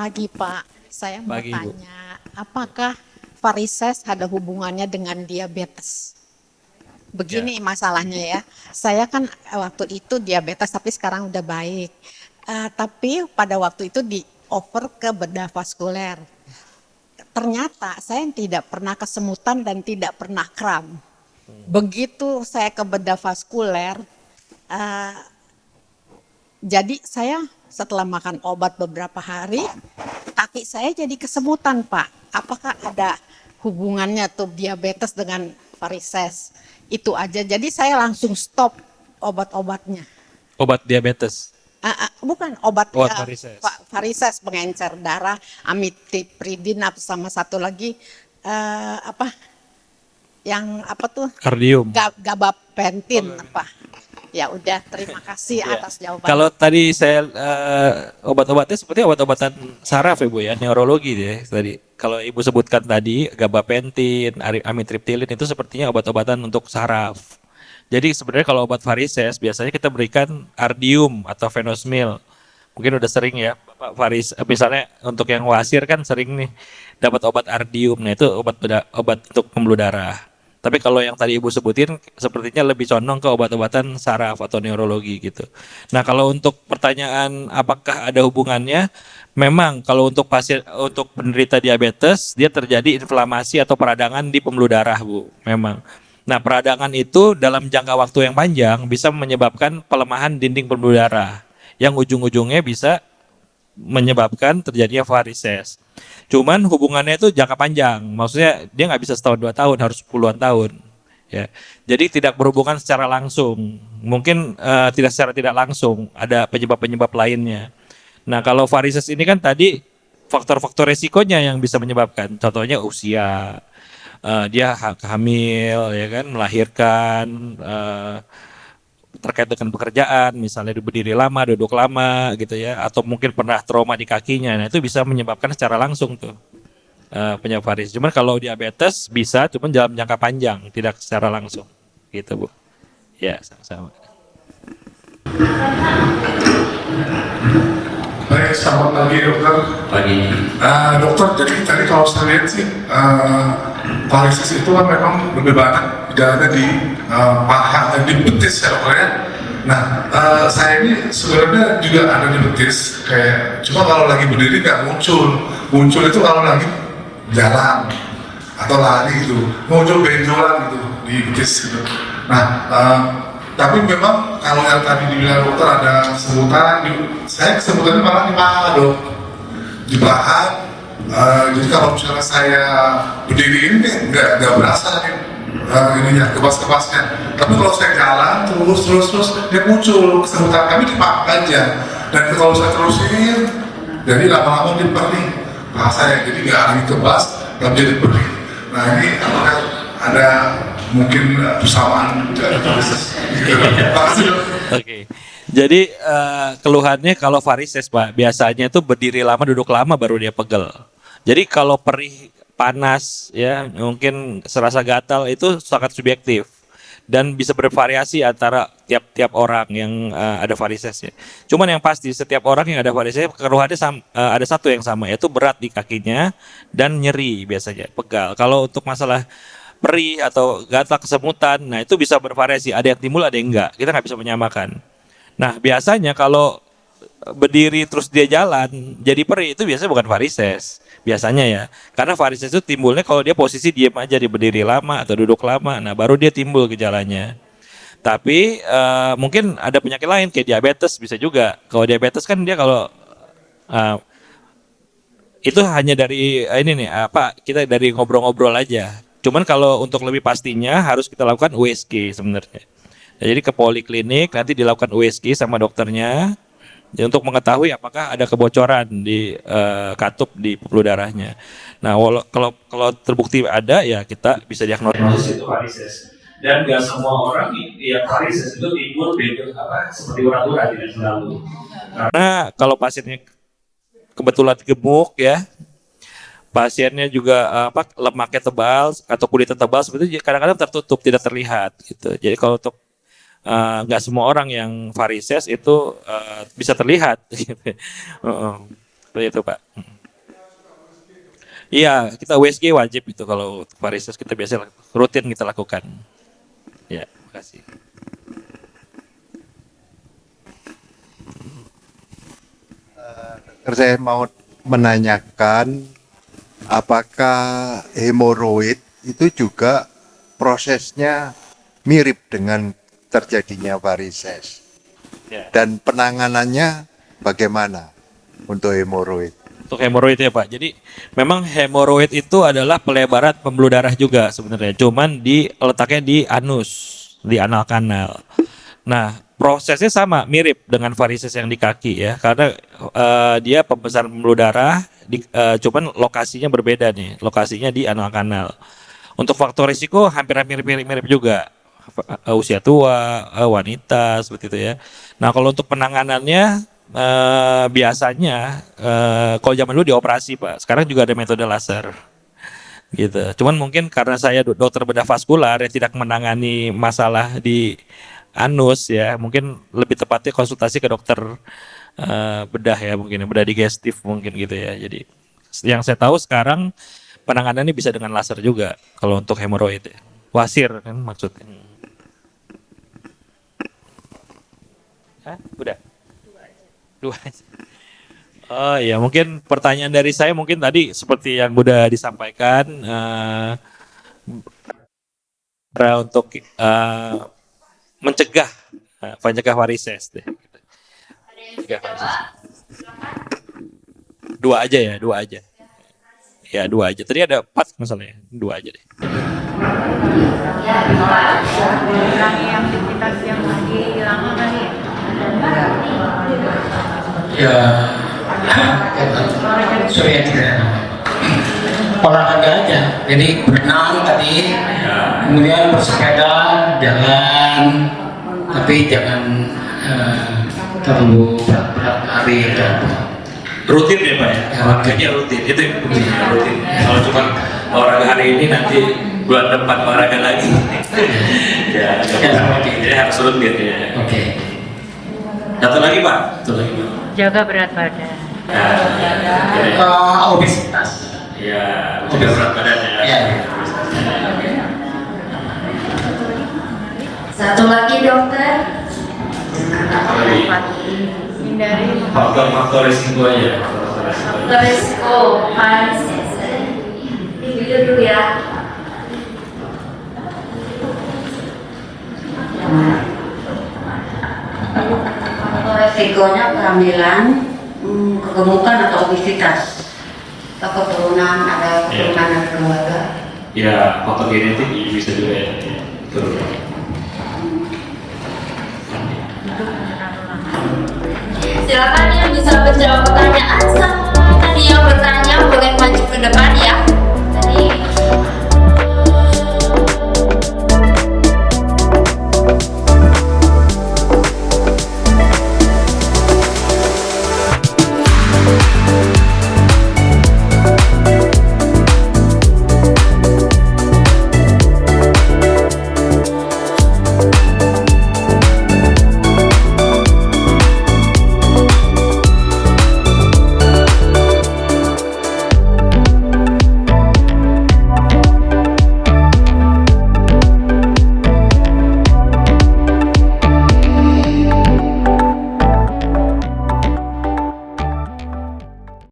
pagi, Pak. Saya mau Pagi, Bu. tanya, apakah varises ada hubungannya dengan diabetes? Ya. Begini masalahnya ya, saya kan waktu itu diabetes tapi sekarang udah baik. Tapi pada waktu itu di over ke bedah vaskuler. Ternyata saya tidak pernah kesemutan dan tidak pernah kram. Begitu saya ke bedah vaskuler, eh, jadi saya setelah makan obat beberapa hari, kaki saya jadi kesemutan, Pak. Apakah ada hubungannya tuh diabetes dengan varises? Itu aja. Jadi saya langsung stop obat-obatnya. Obat diabetes. Bukan obat Obat varises. varises pengencer darah, amitriptyline sama satu lagi apa yang apa tuh Kardium. gabapentin apa. Ya udah, terima kasih Ya. atas jawabannya. Kalau tadi saya obat-obatnya seperti obat-obatan saraf ya Bu ya, neurologi ya tadi. Kalau Ibu sebutkan tadi gabapentin, amitriptyline itu sepertinya obat-obatan untuk saraf. Jadi sebenarnya kalau obat varises biasanya kita berikan ardium atau fenosmil. Mungkin udah sering ya Bapak misalnya untuk yang wasir kan sering nih dapat obat ardium. Nah itu obat untuk pembuluh darah. Tapi kalau yang tadi Ibu sebutin sepertinya lebih condong ke obat-obatan saraf atau neurologi gitu. Nah, kalau untuk pertanyaan apakah ada hubungannya? Memang kalau untuk untuk penderita diabetes dia terjadi inflamasi atau peradangan di pembuluh darah, Bu. Memang. Nah, peradangan itu dalam jangka waktu yang panjang bisa menyebabkan pelemahan dinding pembuluh darah yang ujung-ujungnya bisa menyebabkan terjadinya varises. Cuman hubungannya itu jangka panjang, maksudnya dia nggak bisa setahun 2 tahun, harus puluhan tahun. Ya, jadi tidak berhubungan secara langsung. Mungkin tidak secara tidak langsung, ada penyebab-penyebab lainnya. Nah, kalau varises ini kan tadi faktor-faktor resikonya yang bisa menyebabkan, contohnya usia, dia hamil, ya kan, melahirkan. Terkait dengan pekerjaan, misalnya berdiri lama, duduk lama gitu ya, atau mungkin pernah trauma di kakinya, nah itu bisa menyebabkan secara langsung tuh penyebab varis. Cuman kalau diabetes bisa, cuman dalam jangka panjang, tidak secara langsung, gitu Bu. Ya, sama-sama. Baik, selamat pagi dokter. Pagi. Dokter, jadi tadi kalau saya lihat sih varises itu kan memang lebih banyak gejalanya di paha dan di betis ya dokter ya. Nah, saya ini sebenarnya juga ada di betis, kayak cuma kalau lagi berdiri nggak muncul. Muncul itu kalau lagi jalan atau lari gitu, muncul benjolan gitu di betis gitu. Nah, tapi memang kalau yang tadi dibilang dokter ada kesemutan, saya kesemutannya malah di paha dok, di paha. Jadi kalau misalnya saya berdiri ini nggak berasa nih ininya kebas-kebasnya. Tapi kalau saya jalan terus dia muncul kesemutan kami di paha aja. Dan kalau saya terusin, jadi lama-lama dia perih paha saya, jadi nggak lagi kebas, tapi jadi perih. Nah ini apakah ada mungkin persamaan dari varises? Oke. Jadi keluhannya kalau varises Pak, biasanya itu berdiri lama, duduk lama baru dia pegel. Jadi kalau perih, panas ya, mungkin serasa gatal itu sangat subjektif dan bisa bervariasi antara tiap-tiap orang yang ada varisesnya. Cuman yang pasti setiap orang yang ada varisesnya keluhannya ada satu yang sama, yaitu berat di kakinya dan nyeri biasanya, pegal. Kalau untuk masalah perih atau gatal kesemutan, nah itu bisa bervariasi. Ada yang timbul, ada yang enggak. Kita nggak bisa menyamakan. Nah biasanya kalau berdiri terus dia jalan jadi perih itu biasanya bukan varises. Biasanya ya, karena varises itu timbulnya kalau dia posisi diam aja, di berdiri lama atau duduk lama, nah baru dia timbul gejalanya. Tapi mungkin ada penyakit lain kayak diabetes bisa juga. Kalau diabetes kan dia kalau uh, itu hanya dari ini nih apa kita dari ngobrol-ngobrol aja. Cuman kalau untuk lebih pastinya harus kita lakukan USG sebenarnya. Nah, jadi ke poliklinik nanti dilakukan USG sama dokternya ya, untuk mengetahui apakah ada kebocoran di katup di pembuluh darahnya. Nah, kalau terbukti ada ya kita bisa diagnosis itu varises. Dan nggak semua orang yang varises itu timbul seperti urat-urat tidak selalu. Karena kalau pasiennya kebetulan gemuk ya, pasiennya juga lemaknya tebal atau kulitnya tebal seperti itu kadang-kadang tertutup tidak terlihat gitu. Jadi kalau untuk nggak semua orang yang varises itu bisa terlihat gitu. Seperti itu Pak. Iya, kita USG wajib itu kalau varises kita biasa rutin kita lakukan. Ya, makasih. Saya mau menanyakan apakah hemoroid itu juga prosesnya mirip dengan terjadinya varises Ya. dan penanganannya bagaimana untuk hemoroid? Untuk hemoroid ya Pak. Jadi memang hemoroid itu adalah pelebaran pembuluh darah juga sebenarnya. Cuman letaknya di anus, di anal kanal. Nah, prosesnya sama, mirip dengan varises yang di kaki ya. Karena dia pembesaran pembuluh darah, cuman lokasinya berbeda nih. Lokasinya di anal kanal. Untuk faktor risiko hampir-hampir mirip-mirip juga. Usia tua, wanita, seperti itu ya. Nah, kalau untuk penanganannya biasanya kalau zaman dulu dioperasi Pak. Sekarang juga ada metode laser. Gitu. Cuman mungkin karena saya dokter bedah vaskular yang tidak menangani masalah di anus ya, mungkin lebih tepatnya konsultasi ke dokter bedah ya, mungkin bedah digestif mungkin gitu ya. Jadi yang saya tahu sekarang penanganannya bisa dengan laser juga kalau untuk hemoroid ya. Wasir kan maksudnya. Hah? Udah? Dua aja. Oh iya, mungkin pertanyaan dari saya mungkin tadi seperti yang udah disampaikan untuk mencegah varises deh. Mencegah varises. Dua aja ya, dua aja. Ya dua aja. Tadi ada 4 misalnya, dua aja deh. Ulangi aktivitas yang lama kali ya? Ya, sorry tidak. Olahraga aja, jadi berenang tadi, kemudian bersepeda, jalan, tapi jangan terlalu berat lari atau Rutin ya Pak ya? Olahraganya rutin, itu yang penting rutin. Kalau cuma olahraga hari ini nanti bulan depan olahraga lagi. Ya, seperti itu. Jadi harus rutin ya. Oke. Satu lagi Pak, satu lagi Pak. Jaga berat badan. Obesitas. Ya, jaga berat badan ya. Ya. Satu lagi dokter. Hindari Faktor risiko aja. Resiko varises. Ini dulu ya. Resikonya kehamilan, kegemukan atau obesitas, atau keturunan, ada keturunan dan keluarga. Ya, faktor genetik bisa juga ya. Betul. Silakan yang bisa menjawab pertanyaan sama tadi yang bertanya boleh maju ke depan ya.